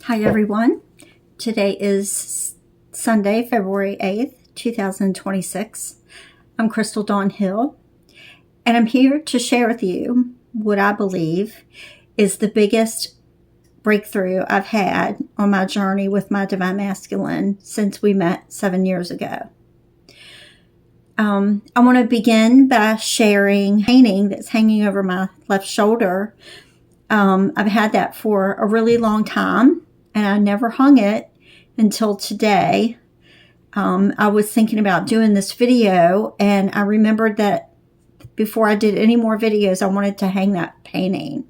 Hi everyone. Today is Sunday, February 8th, 2026. I'm Crystal Dawn Hill, and I'm here to share with you what I believe is the biggest breakthrough I've had on my journey with my Divine Masculine since we met 7 years ago. I want to begin by sharing a painting that's hanging over my left shoulder. I've had that for a really long time, and I never hung it until today. I was thinking about doing this video, and I remembered that before I did any more videos, I wanted to hang that painting.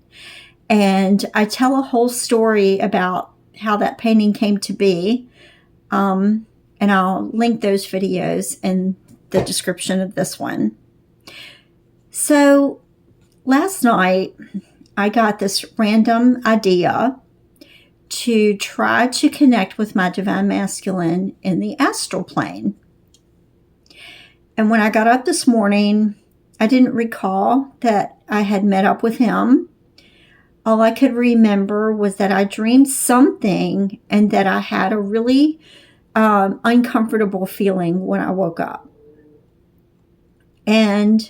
And I tell a whole story about how that painting came to be, and I'll link those videos in the description of this one. So last night, I got this random idea to try to connect with my Divine Masculine in the astral plane. And when I got up this morning, I didn't recall that I had met up with him. All I could remember was that I dreamed something and that I had a really uncomfortable feeling when I woke up. And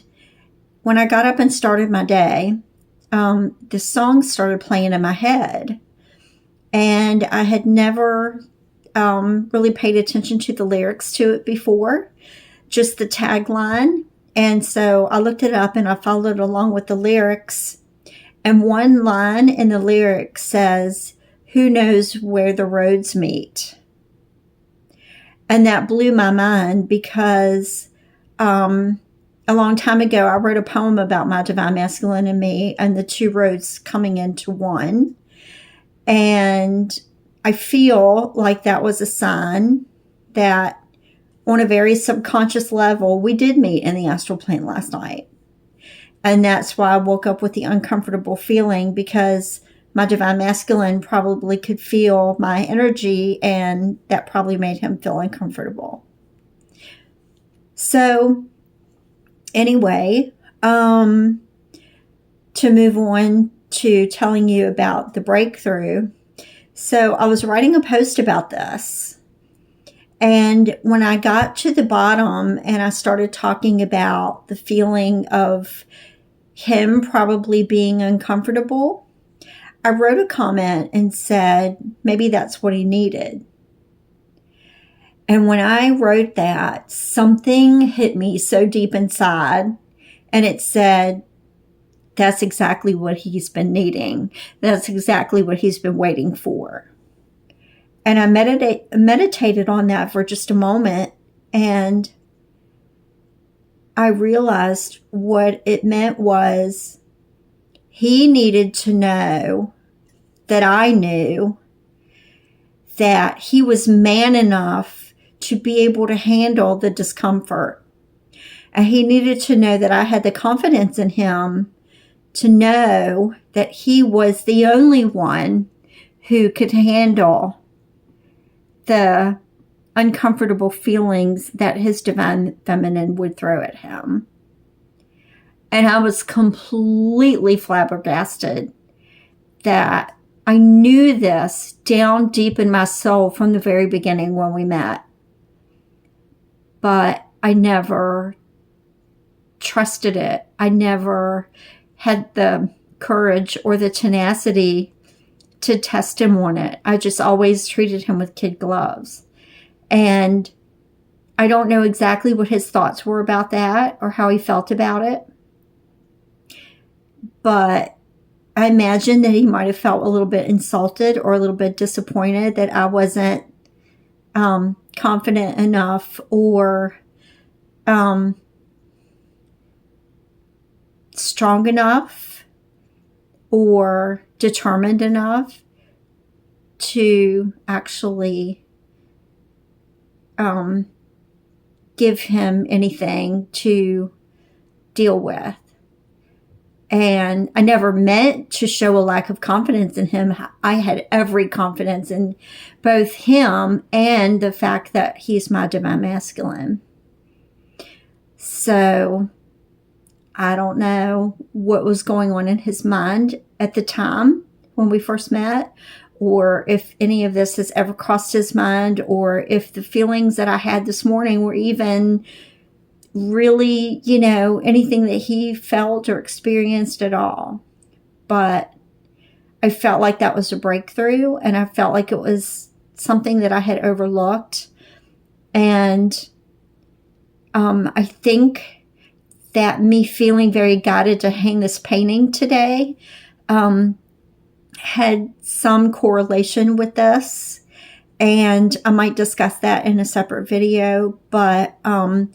when I got up and started my day, the song started playing in my head. And I had never really paid attention to the lyrics to it before, just the tagline. And so I looked it up and I followed along with the lyrics. And one line in the lyric says, "Who knows where the roads meet?" And that blew my mind because a long time ago, I wrote a poem about my Divine Masculine and me and the two roads coming into one. And I feel like that was a sign that on a very subconscious level, we did meet in the astral plane last night. And that's why I woke up with the uncomfortable feeling, because my Divine Masculine probably could feel my energy, and that probably made him feel uncomfortable. So anyway, to move on to telling you about the breakthrough. So I was writing a post about this, and when I got to the bottom and I started talking about the feeling of him probably being uncomfortable, I wrote a comment and said, maybe that's what he needed. And when I wrote that, something hit me so deep inside, and it said, that's exactly what he's been needing. That's exactly what he's been waiting for. And I meditated on that for just a moment, and I realized what it meant was he needed to know that I knew that he was man enough to be able to handle the discomfort. And he needed to know that I had the confidence in him to know that he was the only one who could handle the uncomfortable feelings that his Divine Feminine would throw at him. And I was completely flabbergasted that I knew this down deep in my soul from the very beginning when we met. But I never trusted it. I never had the courage or the tenacity to test him on it. I just always treated him with kid gloves. And I don't know exactly what his thoughts were about that or how he felt about it. But I imagine that he might have felt a little bit insulted or a little bit disappointed that I wasn't confident enough or strong enough or determined enough to actually give him anything to deal with. And I never meant to show a lack of confidence in him. I had every confidence in both him and the fact that he's my Divine Masculine. So I don't know what was going on in his mind at the time when we first met, or if any of this has ever crossed his mind, or if the feelings that I had this morning were even really, anything that he felt or experienced at all. But I felt like that was a breakthrough, and I felt like it was something that I had overlooked. And I think that me feeling very guided to hang this painting today had some correlation with this. And I might discuss that in a separate video, but I'll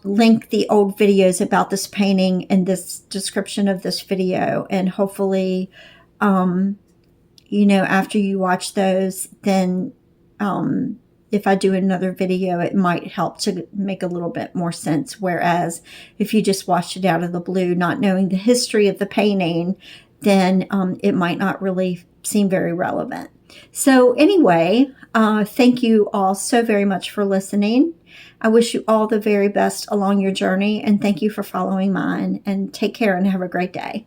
link the old videos about this painting in this description of this video. And hopefully, after you watch those, then if I do another video, it might help to make a little bit more sense. Whereas if you just watched it out of the blue, not knowing the history of the painting, then it might not really seem very relevant. So anyway, thank you all so very much for listening. I wish you all the very best along your journey, and thank you for following mine, and take care and have a great day.